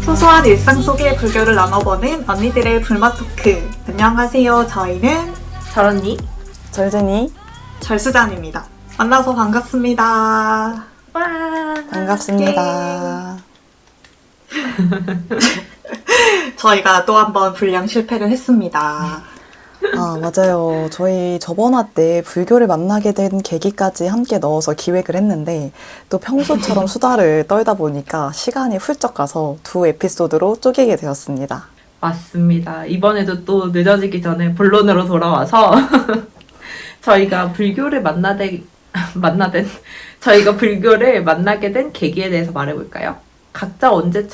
소소한 일상 속의 불교를 나눠보는 언니들의 불맛 토크. 안녕하세요. 저희는 잘언니? 절제니 절수잔입니다. 만나서 반갑습니다. 와 반갑습니다. 저희가 또 한 번 분량 실패를 했습니다. 아, 맞아요. 저희 저번 화 때 불교를 만나게 된 계기까지 함께 넣어서 기획을 했는데 또 평소처럼 수다를 떨다 보니까 시간이 훌쩍 가서 두 에피소드로 쪼개게 되었습니다. 맞습니다. 이번에도 또 늦어지기 전에 본론으로 돌아와서 저희가 불교를 저희가 불교를 만나게 된 계기에 대해서 말해볼까요? 각자 언제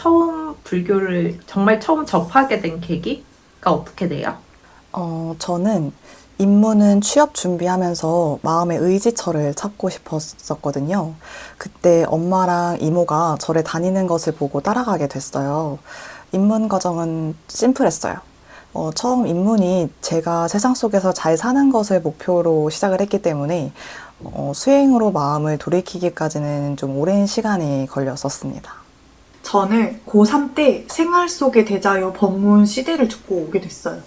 불교를 정말 처음 접하게 된 계기가 어떻게 돼요? 저는 입문은 취업 준비하면서 마음의 의지처를 찾고 싶었었거든요. 그때 엄마랑 이모가 저를 다니는 것을 보고 따라가게 됐어요. 입문 과정은 심플했어요. 처음 입문이 제가 세상 속에서 잘 사는 것을 목표로 시작을 했기 때문에 수행으로 마음을 돌이키기까지는 좀 오랜 시간이 걸렸었습니다. 저는 고3 때 생활 속의 대자요 법문 CD를 듣고 오게 됐어요.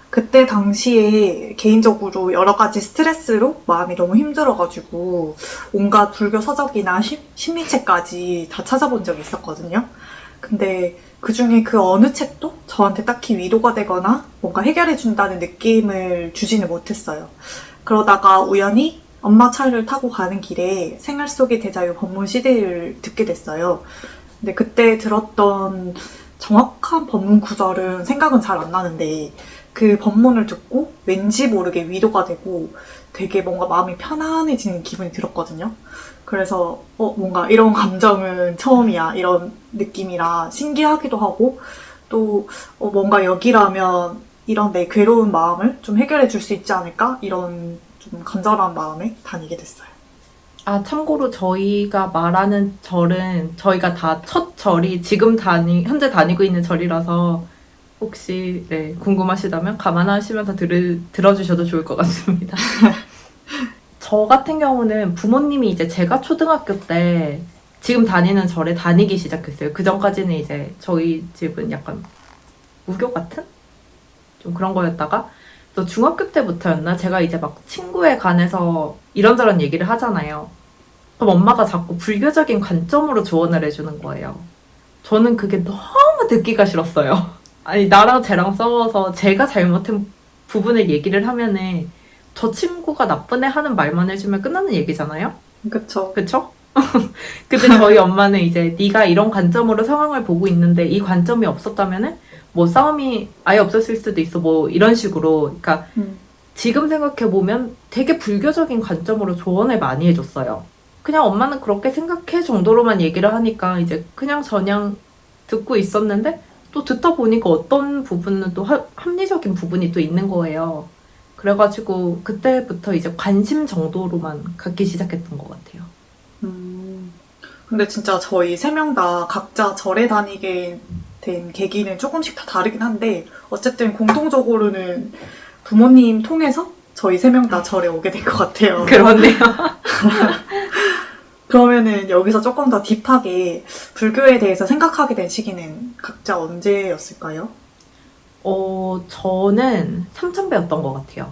그때 당시에 개인적으로 여러 가지 스트레스로 마음이 너무 힘들어가지고 온갖 불교 서적이나 심리책까지 다 찾아본 적이 있었거든요. 근데 그중에 그 어느 책도 저한테 딱히 위로가 되거나 뭔가 해결해준다는 느낌을 주지는 못했어요. 그러다가 우연히 엄마 차를 타고 가는 길에 생활 속의 대자요 법문 CD를 듣게 됐어요. 근데 그때 들었던 정확한 법문 구절은 생각은 잘 안 나는데 그 법문을 듣고 왠지 모르게 위로가 되고 되게 뭔가 마음이 편안해지는 기분이 들었거든요. 그래서 뭔가 이런 감정은 처음이야, 이런 느낌이라 신기하기도 하고 또 뭔가 여기라면 이런 내 괴로운 마음을 좀 해결해 줄 수 있지 않을까? 이런 좀 간절한 마음에 다니게 됐어요. 아, 참고로 저희가 말하는 절은 저희가 다 첫 절이 현재 다니고 있는 절이라서 혹시 궁금하시다면 감안하시면서 들어주셔도 좋을 것 같습니다. 저 같은 경우는 부모님이 이제 제가 초등학교 때 지금 다니는 절에 다니기 시작했어요. 그 전까지는 이제 저희 집은 약간 무교 같은? 좀 그런 거였다가 또 중학교 때부터였나? 제가 이제 막 친구에 관해서 이런저런 얘기를 하잖아요. 그럼 엄마가 자꾸 불교적인 관점으로 조언을 해주는 거예요. 저는 그게 너무 듣기가 싫었어요. 아니, 나랑 쟤랑 싸워서 제가 잘못한 부분을 얘기를 하면은 저 친구가 나쁜 애 하는 말만 해주면 끝나는 얘기잖아요? 그쵸. 그쵸? 근데 저희 엄마는 이제 네가 이런 관점으로 상황을 보고 있는데 이 관점이 없었다면은 뭐 싸움이 아예 없었을 수도 있어, 뭐 이런 식으로. 그러니까 지금 생각해보면 되게 불교적인 관점으로 조언을 많이 해줬어요. 그냥 엄마는 그렇게 생각해 정도로만 얘기를 하니까 이제 그냥 저냥 듣고 있었는데 또 듣다 보니까 어떤 부분은 또 합리적인 부분이 또 있는 거예요. 그래가지고 그때부터 이제 관심 정도로만 갖기 시작했던 것 같아요. 근데 진짜 저희 세 명 다 각자 절에 다니게 된 계기는 조금씩 다 다르긴 한데 어쨌든 공통적으로는 부모님 통해서 저희 세 명 다 절에 오게 된 것 같아요. 그렇네요. 그러면은 여기서 조금 더 딥하게 불교에 대해서 생각하게 된 시기는 각자 언제였을까요? 저는 삼천배였던 것 같아요.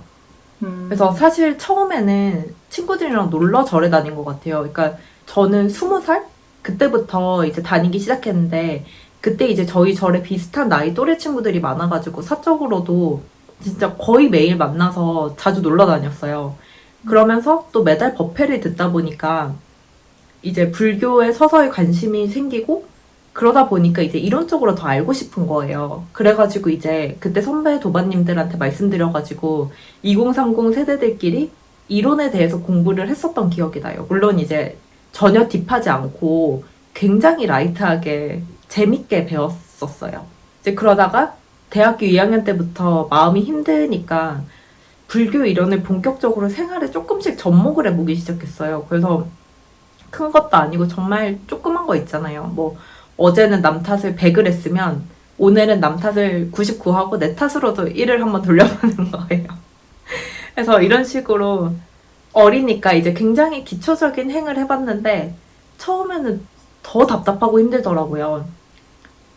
그래서 사실 처음에는 친구들이랑 놀러 절에 다닌 것 같아요. 그러니까 저는 20살? 그때부터 이제 다니기 시작했는데 그때 이제 저희 절에 비슷한 나이 또래 친구들이 많아가지고 사적으로도 진짜 거의 매일 만나서 자주 놀러 다녔어요. 그러면서 또 매달 법회를 듣다 보니까 이제 불교에 서서히 관심이 생기고 그러다 보니까 이제 이론적으로 더 알고 싶은 거예요. 그래가지고 이제 그때 선배 도반님들한테 말씀드려가지고 2030 세대들끼리 이론에 대해서 공부를 했었던 기억이 나요. 물론 이제 전혀 딥하지 않고 굉장히 라이트하게 재밌게 배웠었어요. 이제 그러다가 대학교 2학년 때부터 마음이 힘드니까 불교 이론을 본격적으로 생활에 조금씩 접목을 해보기 시작했어요. 그래서 큰 것도 아니고 정말 조그만 거 있잖아요. 뭐 어제는 남 탓을 100을 했으면 오늘은 남 탓을 99하고 내 탓으로도 1을 한번 돌려보는 거예요. 그래서 이런 식으로 어리니까 이제 굉장히 기초적인 행을 해봤는데 처음에는 더 답답하고 힘들더라고요.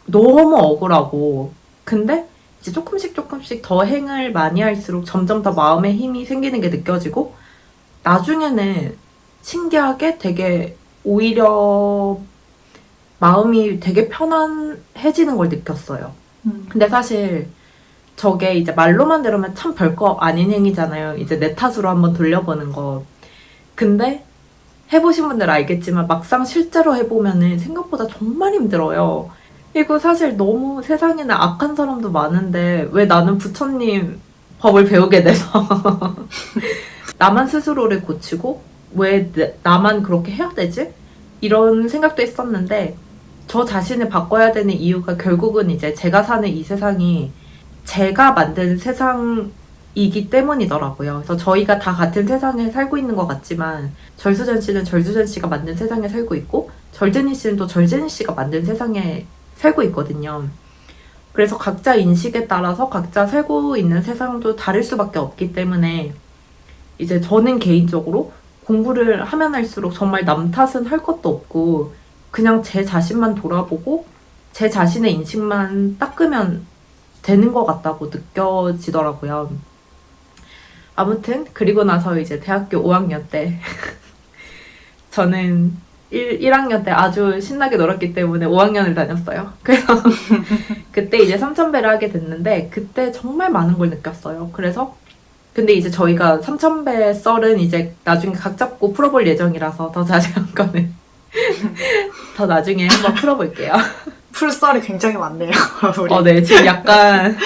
너무 억울하고 근데 이제 조금씩 더 행을 많이 할수록 점점 더 마음에 힘이 생기는 게 느껴지고 나중에는 신기하게 되게 오히려 마음이 되게 편안해지는 걸 느꼈어요. 근데 사실 저게 이제 말로만 들으면 참 별거 아닌 행위잖아요. 이제 내 탓으로 한번 돌려보는 거. 근데 해보신 분들 알겠지만 막상 실제로 해보면은 생각보다 정말 힘들어요. 이거 사실 너무 세상에는 악한 사람도 많은데 왜 나는 부처님 법을 배우게 돼서 나만 스스로를 고치고 왜 나만 그렇게 해야 되지? 이런 생각도 했었는데 저 자신을 바꿔야 되는 이유가 결국은 이제 제가 사는 이 세상이 제가 만든 세상이기 때문이더라고요. 그래서 저희가 다 같은 세상에 살고 있는 것 같지만 절수전 씨는 절수전 씨가 만든 세상에 살고 있고 절제니 씨는 또 절제니 씨가 만든 세상에 살고 있거든요. 그래서 각자 인식에 따라서 각자 살고 있는 세상도 다를 수밖에 없기 때문에 이제 저는 개인적으로 공부를 하면 할수록 정말 남 탓은 할 것도 없고 그냥 제 자신만 돌아보고 제 자신의 인식만 닦으면 되는 것 같다고 느껴지더라고요. 아무튼 그리고 나서 이제 대학교 5학년 때 저는 1학년 때 아주 신나게 놀았기 때문에 5학년을 다녔어요. 그래서 그때 이제 3,000배를 하게 됐는데 그때 정말 많은 걸 느꼈어요. 그래서 근데 이제 저희가 3,000배 썰은 이제 나중에 각 잡고 풀어볼 예정이라서 더 자세한 거는 더 나중에 한번 풀어볼게요. 풀썰이 굉장히 많네요. 우리. 네. 지금 약간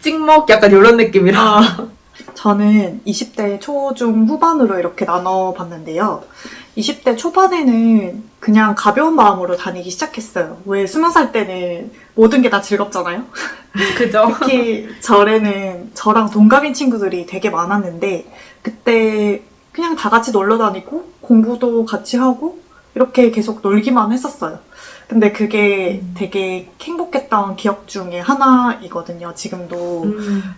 찍먹 약간 이런 느낌이라. 저는 20대 초중 후반으로 이렇게 나눠봤는데요. 20대 초반에는 그냥 가벼운 마음으로 다니기 시작했어요. 왜 20살 때는 모든 게 다 즐겁잖아요. 그죠? 특히 절에는 저랑 동갑인 친구들이 되게 많았는데 그때 그냥 다 같이 놀러 다니고 공부도 같이 하고 이렇게 계속 놀기만 했었어요. 근데 그게 되게 행복했던 기억 중에 하나이거든요, 지금도.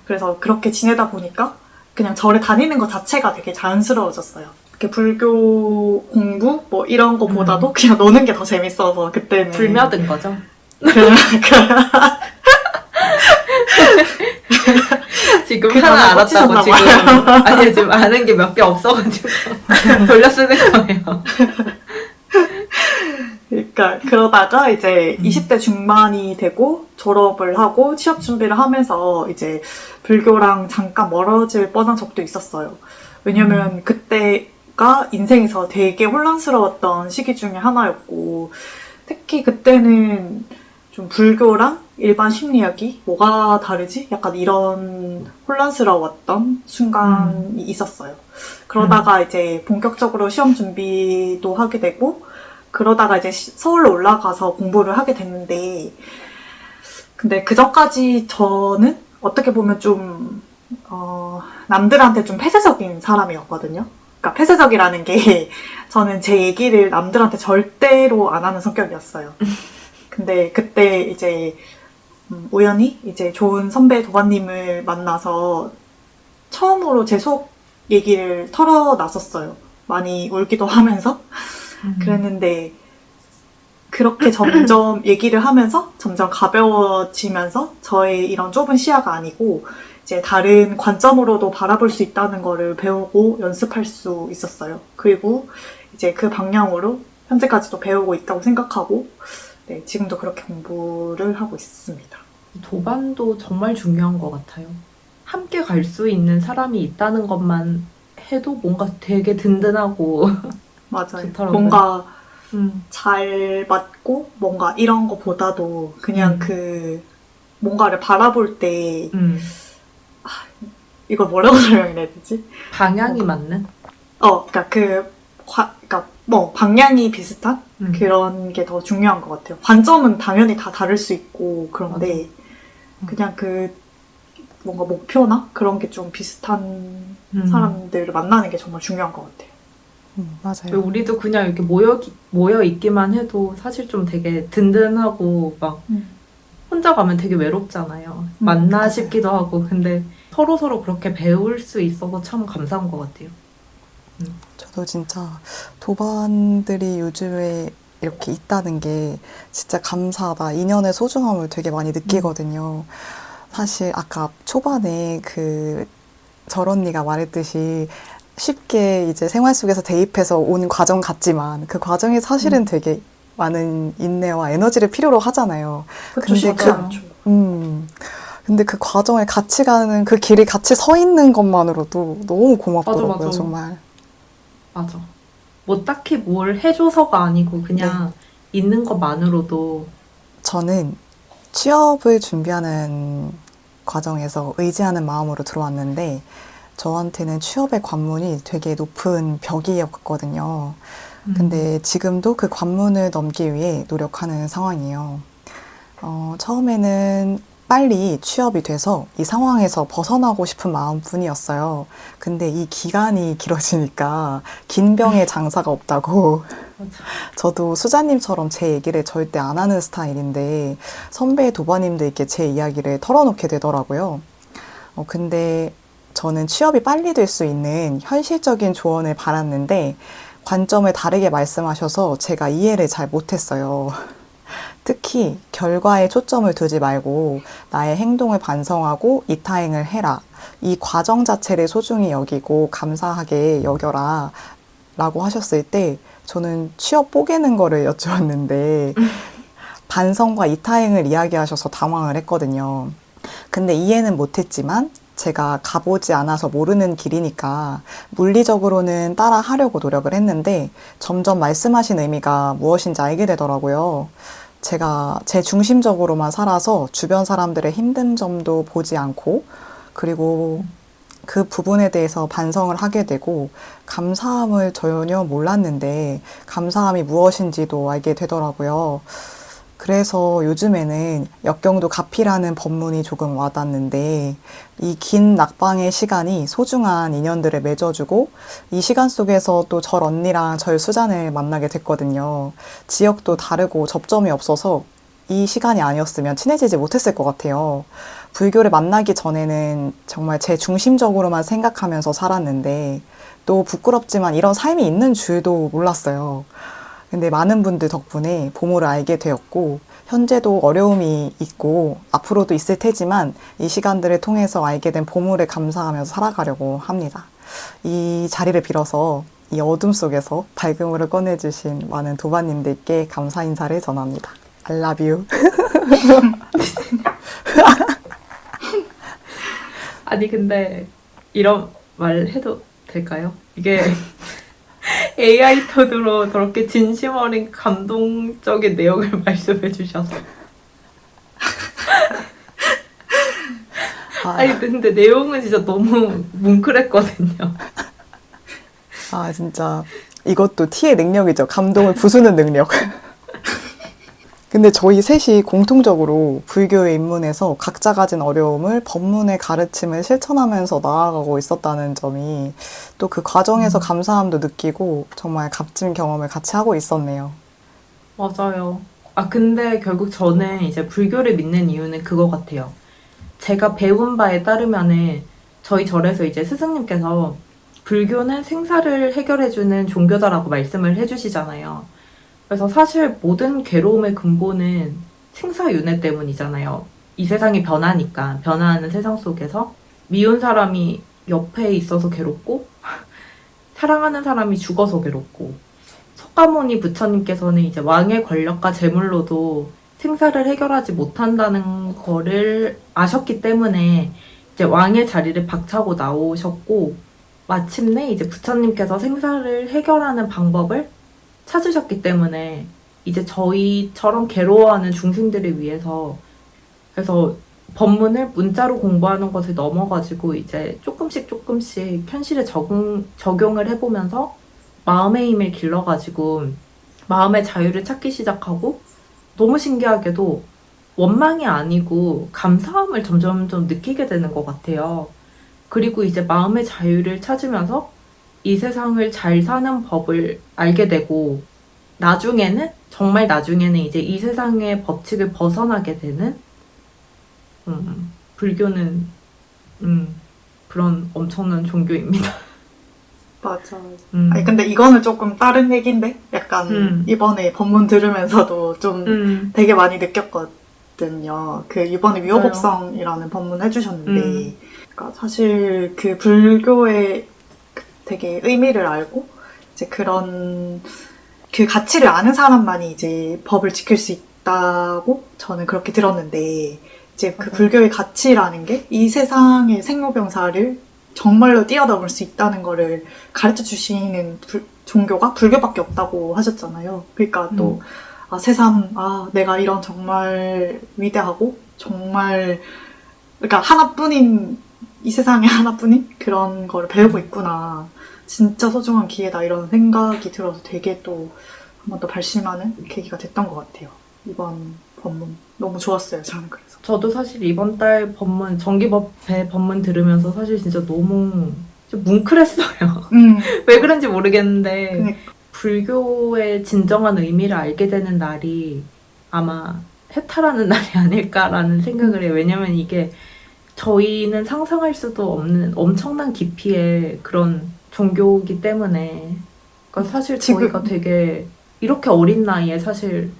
그래서 그렇게 지내다 보니까 그냥 절에 다니는 것 자체가 되게 자연스러워졌어요. 이렇게 불교 공부 뭐 이런 거보다도 그냥 노는 게 더 재밌어서 그때는. 불며든 거죠? 지금 하나 알았다고 지금. 아니, 지금 아는 게 몇 개 없어가지고 돌려 쓰는 거예요. 그러니까 그러다가 이제 20대 중반이 되고 졸업을 하고 취업 준비를 하면서 이제 불교랑 잠깐 멀어질 뻔한 적도 있었어요. 왜냐면 그때가 인생에서 되게 혼란스러웠던 시기 중에 하나였고 특히 그때는 좀 불교랑 일반 심리학이 뭐가 다르지? 약간 이런 혼란스러웠던 순간이 있었어요. 그러다가 이제 본격적으로 시험 준비도 하게 되고 그러다가 이제 서울로 올라가서 공부를 하게 됐는데 근데 그전까지 저는 어떻게 보면 좀 남들한테 좀 폐쇄적인 사람이었거든요. 그러니까 폐쇄적이라는 게 저는 제 얘기를 남들한테 절대로 안 하는 성격이었어요. 근데 그때 이제 우연히 이제 좋은 선배 도반님을 만나서 처음으로 제 속 얘기를 털어놨었어요. 많이 울기도 하면서. 그랬는데 그렇게 점점 얘기를 하면서 점점 가벼워지면서 저의 이런 좁은 시야가 아니고 이제 다른 관점으로도 바라볼 수 있다는 거를 배우고 연습할 수 있었어요. 그리고 이제 그 방향으로 현재까지도 배우고 있다고 생각하고 네, 지금도 그렇게 공부를 하고 있습니다. 도반도 정말 중요한 것 같아요. 함께 갈 수 있는 사람이 있다는 것만 해도 뭔가 되게 든든하고 맞아요. 좋더라고요. 뭔가 잘 맞고 뭔가 이런 거보다도 그냥 그 뭔가를 바라볼 때 이걸 뭐라고 설명해야 되지? 방향이 맞는? 그러니까 그러니까 뭐 방향이 비슷한 그런 게 더 중요한 것 같아요. 관점은 당연히 다 다를 수 있고 그런데 그냥 그 뭔가 목표나 그런 게 좀 비슷한 사람들을 만나는 게 정말 중요한 것 같아요. 맞아요. 우리도 그냥 이렇게 모여 있기만 해도 사실 좀 되게 든든하고 막 혼자 가면 되게 외롭잖아요. 맞나 맞아요. 싶기도 하고 근데 서로 그렇게 배울 수 있어서 참 감사한 것 같아요. 저도 진짜 도반들이 요즘에 이렇게 있다는 게 진짜 감사하다. 인연의 소중함을 되게 많이 느끼거든요. 사실 아까 초반에 절 언니가 말했듯이 쉽게 이제 생활 속에서 대입해서 온 과정 같지만 그 과정이 사실은 되게 많은 인내와 에너지를 필요로 하잖아요. 그쵸, 근데 쉽지 않죠. 근데 그 과정을 같이 가는 그 길에 같이 서 있는 것만으로도 너무 고맙더라고요, 맞아, 맞아. 정말. 맞아. 뭐 딱히 뭘 해줘서가 아니고 그냥 있는 것만으로도 저는 취업을 준비하는 과정에서 의지하는 마음으로 들어왔는데 저한테는 취업의 관문이 되게 높은 벽이었거든요. 근데 지금도 그 관문을 넘기 위해 노력하는 상황이에요. 처음에는 빨리 취업이 돼서 이 상황에서 벗어나고 싶은 마음뿐이었어요. 근데 이 기간이 길어지니까 긴 병에 장사가 없다고. 맞아. 저도 수자님처럼 제 얘기를 절대 안 하는 스타일인데 선배 도바님들께 제 이야기를 털어놓게 되더라고요. 근데 저는 취업이 빨리 될 수 있는 현실적인 조언을 바랐는데 관점을 다르게 말씀하셔서 제가 이해를 잘 못했어요. 특히 결과에 초점을 두지 말고 나의 행동을 반성하고 이타행을 해라. 이 과정 자체를 소중히 여기고 감사하게 여겨라. 라고 하셨을 때 저는 취업 뽀개는 거를 여쭈었는데 반성과 이타행을 이야기하셔서 당황을 했거든요. 근데 이해는 못했지만 제가 가보지 않아서 모르는 길이니까 물리적으로는 따라 하려고 노력을 했는데 점점 말씀하신 의미가 무엇인지 알게 되더라고요. 제가 제 중심적으로만 살아서 주변 사람들의 힘든 점도 보지 않고 그리고 그 부분에 대해서 반성을 하게 되고 감사함을 전혀 몰랐는데 감사함이 무엇인지도 알게 되더라고요. 그래서 요즘에는 역경도 갚이라는 법문이 조금 와닿는데 이 긴 낙방의 시간이 소중한 인연들을 맺어주고 이 시간 속에서 또 절 언니랑 절 수잔을 만나게 됐거든요. 지역도 다르고 접점이 없어서 이 시간이 아니었으면 친해지지 못했을 것 같아요. 불교를 만나기 전에는 정말 제 중심적으로만 생각하면서 살았는데 또 부끄럽지만 이런 삶이 있는 줄도 몰랐어요. 근데 많은 분들 덕분에 보모를 알게 되었고 현재도 어려움이 있고 앞으로도 있을 테지만 이 시간들을 통해서 알게 된 보물에 감사하면서 살아가려고 합니다. 이 자리를 빌어서 이 어둠 속에서 밝음으로 꺼내주신 많은 도반님들께 감사 인사를 전합니다. I love you. 아니 근데 이런 말 해도 될까요? 이게 AI 톤으로 저렇게 진심 어린 감동적인 내용을 말씀해 주셔서 아니 근데 내용은 진짜 너무 뭉클했거든요. 진짜 이것도 T의 능력이죠. 감동을 부수는 능력. 근데 저희 셋이 공통적으로 불교에 입문해서 각자 가진 어려움을 법문의 가르침을 실천하면서 나아가고 있었다는 점이 또 그 과정에서 감사함도 느끼고 정말 값진 경험을 같이 하고 있었네요. 맞아요. 근데 결국 저는 이제 불교를 믿는 이유는 그거 같아요. 제가 배운 바에 따르면은 저희 절에서 이제 스승님께서 불교는 생사를 해결해주는 종교다라고 말씀을 해주시잖아요. 그래서 사실 모든 괴로움의 근본은 생사윤회 때문이잖아요. 이 세상이 변하니까, 변화하는 세상 속에서 미운 사람이 옆에 있어서 괴롭고 사랑하는 사람이 죽어서 괴롭고 석가모니 부처님께서는 이제 왕의 권력과 재물로도 생사를 해결하지 못한다는 거를 아셨기 때문에 이제 왕의 자리를 박차고 나오셨고 마침내 이제 부처님께서 생사를 해결하는 방법을 찾으셨기 때문에 이제 저희처럼 괴로워하는 중생들을 위해서 그래서 법문을 문자로 공부하는 것을 넘어가지고 이제 조금씩 현실에 적용을 해보면서 마음의 힘을 길러가지고 마음의 자유를 찾기 시작하고 너무 신기하게도 원망이 아니고 감사함을 점점 느끼게 되는 것 같아요. 그리고 이제 마음의 자유를 찾으면서 이 세상을 잘 사는 법을 알게 되고 정말 나중에는 이제 이 세상의 법칙을 벗어나게 되는 불교는 그런 엄청난 종교입니다. 맞아. 아니, 근데 이거는 조금 다른 얘기인데? 약간 이번에 법문 들으면서도 좀 되게 많이 느꼈거든요. 그 이번에 맞아요. 위호복성이라는 법문 해주셨는데, 그러니까 사실 그 불교의 되게 의미를 알고, 이제 그런 그 가치를 아는 사람만이 이제 법을 지킬 수 있다고 저는 그렇게 들었는데, 이제 그 맞아요. 불교의 가치라는 게 이 세상의 생로병사를 정말로 뛰어넘을 수 있다는 거를 가르쳐 주시는 종교가 불교밖에 없다고 하셨잖아요. 그러니까 또, 새삼, 내가 이런 정말 위대하고, 정말, 그러니까 하나뿐인, 이 세상에 하나뿐인 그런 거를 배우고 있구나. 진짜 소중한 기회다. 이런 생각이 들어서 되게 또 한 번 더 발심하는 계기가 됐던 것 같아요. 이번 법문. 너무 좋았어요. 저는 그래서. 저도 사실 이번 달 법문, 정기법회 법문 들으면서 사실 진짜 너무 좀 뭉클했어요. 왜 그런지 모르겠는데, 그러니까. 불교의 진정한 의미를 알게 되는 날이 아마 해탈하는 날이 아닐까라는 생각을 해요. 왜냐면 이게 저희는 상상할 수도 없는 엄청난 깊이의 그런 종교이기 때문에, 그러니까 사실 저희가 되게 이렇게 어린 나이에 사실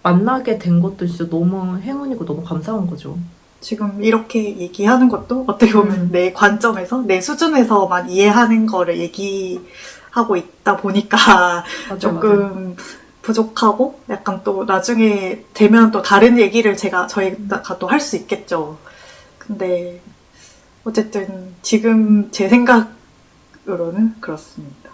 만나게 된 것도 진짜 너무 행운이고 너무 감사한 거죠. 지금 이렇게 얘기하는 것도 어떻게 보면 내 관점에서, 내 수준에서만 이해하는 거를 얘기하고 있다 보니까 맞아, 조금 부족하고, 약간 또 나중에 되면 또 다른 얘기를 저희가 또 할 수 있겠죠. 근데 어쨌든 지금 제 생각으로는 그렇습니다.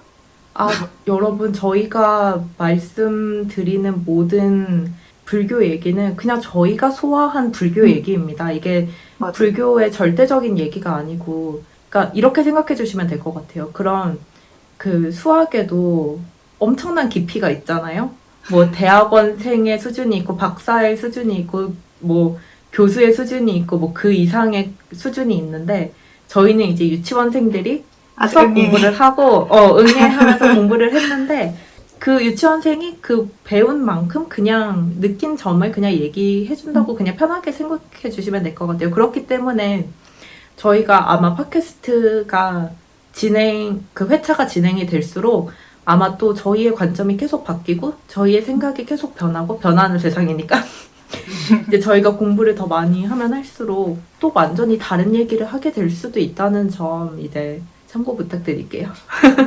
여러분, 저희가 말씀드리는 모든 불교 얘기는 그냥 저희가 소화한 불교 얘기입니다. 이게 맞아요. 불교의 절대적인 얘기가 아니고, 그러니까 이렇게 생각해 주시면 될 것 같아요. 그런 그 수학에도 엄청난 깊이가 있잖아요. 뭐 대학원생의 수준이 있고, 박사의 수준이 있고, 뭐 교수의 수준이 있고, 뭐 그 이상의 수준이 있는데, 저희는 이제 유치원생들이 수학 공부를 하고, 응애하면서 공부를 했는데, 그 유치원생이 그 배운 만큼 그냥 느낀 점을 그냥 얘기해준다고 그냥 편하게 생각해 주시면 될 것 같아요. 그렇기 때문에 저희가 아마 팟캐스트가 그 회차가 진행이 될수록 아마 또 저희의 관점이 계속 바뀌고, 저희의 생각이 계속 변하고, 변하는 세상이니까. 이제 저희가 공부를 더 많이 하면 할수록 또 완전히 다른 얘기를 하게 될 수도 있다는 점 이제 참고 부탁드릴게요.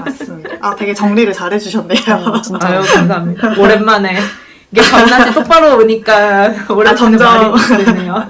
맞습니다. 되게 정리를 잘해주셨네요. 진짜. 아유, 감사합니다. 오랜만에. 이게 밤낮이 똑바로 오니까 오랜만에 점점. 말이 되네요.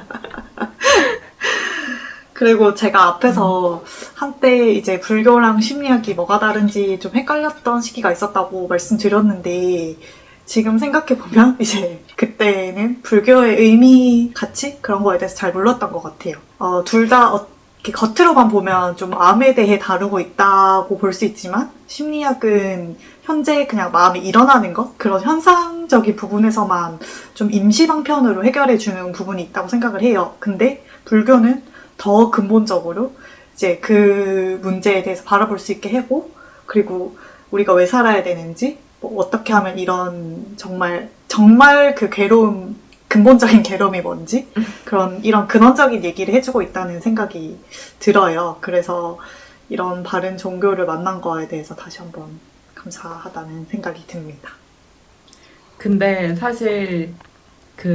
그리고 제가 앞에서 한때 이제 불교랑 심리학이 뭐가 다른지 좀 헷갈렸던 시기가 있었다고 말씀드렸는데, 지금 생각해보면 이제 그때는 불교의 의미, 가치? 그런 거에 대해서 잘 몰랐던 것 같아요. 둘 다 겉으로만 보면 좀 마음에 대해 다루고 있다고 볼 수 있지만, 심리학은 현재 그냥 마음이 일어나는 것? 그런 현상적인 부분에서만 좀 임시방편으로 해결해주는 부분이 있다고 생각을 해요. 근데 불교는 더 근본적으로 이제 그 문제에 대해서 바라볼 수 있게 하고, 그리고 우리가 왜 살아야 되는지, 뭐 어떻게 하면 이런 정말 그 괴로움, 근본적인 괴로움이 뭔지, 이런 근원적인 얘기를 해주고 있다는 생각이 들어요. 그래서 이런 바른 종교를 만난 거에 대해서 다시 한번 감사하다는 생각이 듭니다. 근데 사실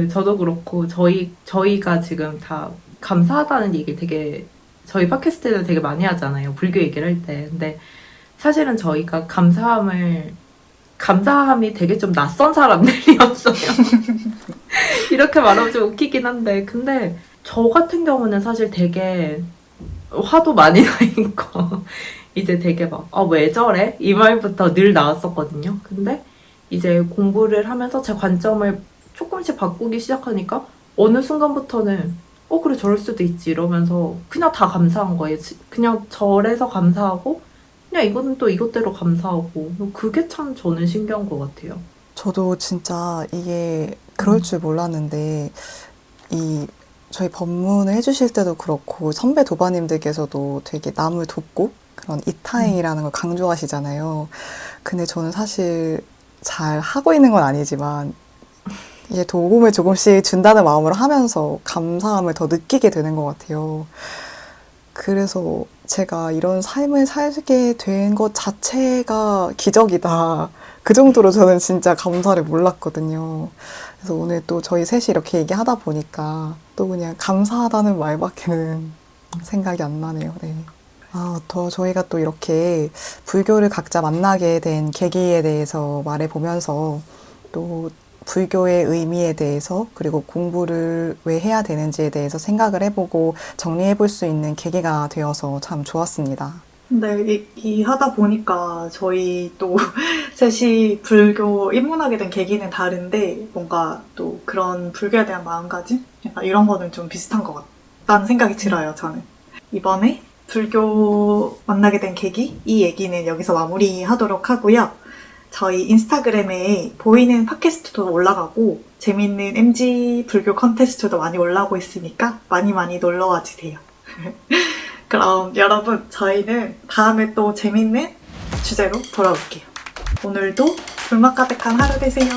저도 그렇고 저희가 지금 다 감사하다는 얘기를 되게 저희 팟캐스트에서 되게 많이 하잖아요. 불교 얘기를 할 때. 근데 사실은 저희가 감사함이 되게 좀 낯선 사람들이었어요. 이렇게 말하면 좀 웃기긴 한데, 근데 저 같은 경우는 사실 되게 화도 많이 나 있고, 이제 되게 막, 왜 저래? 이 말부터 늘 나왔었거든요. 근데 이제 공부를 하면서 제 관점을 조금씩 바꾸기 시작하니까, 어느 순간부터는, 그래, 저럴 수도 있지. 이러면서 그냥 다 감사한 거예요. 그냥 절에서 감사하고, 그냥 이거는 또 이것대로 감사하고, 그게 참 저는 신기한 것 같아요. 저도 진짜 이게 그럴 줄 몰랐는데, 저희 법문을 해주실 때도 그렇고, 선배 도바님들께서도 되게 남을 돕고, 그런 이타행이라는 걸 강조하시잖아요. 근데 저는 사실 잘 하고 있는 건 아니지만, 이게 도움을 조금씩 준다는 마음으로 하면서 감사함을 더 느끼게 되는 것 같아요. 그래서 제가 이런 삶을 살게 된 것 자체가 기적이다. 그 정도로 저는 진짜 감사를 몰랐거든요. 그래서 오늘 또 저희 셋이 이렇게 얘기하다 보니까 또 그냥 감사하다는 말밖에는 생각이 안 나네요. 네. 더 저희가 또 이렇게 불교를 각자 만나게 된 계기에 대해서 말해보면서 또 불교의 의미에 대해서 그리고 공부를 왜 해야 되는지에 대해서 생각을 해보고 정리해볼 수 있는 계기가 되어서 참 좋았습니다. 근데 얘기하다 보니까 저희 또 셋이 불교 입문하게 된 계기는 다른데 뭔가 또 그런 불교에 대한 마음가짐? 약간 이런 거는 좀 비슷한 것 같다는 생각이 들어요, 저는. 이번에 불교 만나게 된 계기? 이 얘기는 여기서 마무리하도록 하고요. 저희 인스타그램에 보이는 팟캐스트도 올라가고 재밌는 MG 불교 컨테스트도 많이 올라오고 있으니까 많이 많이 놀러와 주세요. 그럼 여러분 저희는 다음에 또 재밌는 주제로 돌아올게요. 오늘도 불맛 가득한 하루 되세요.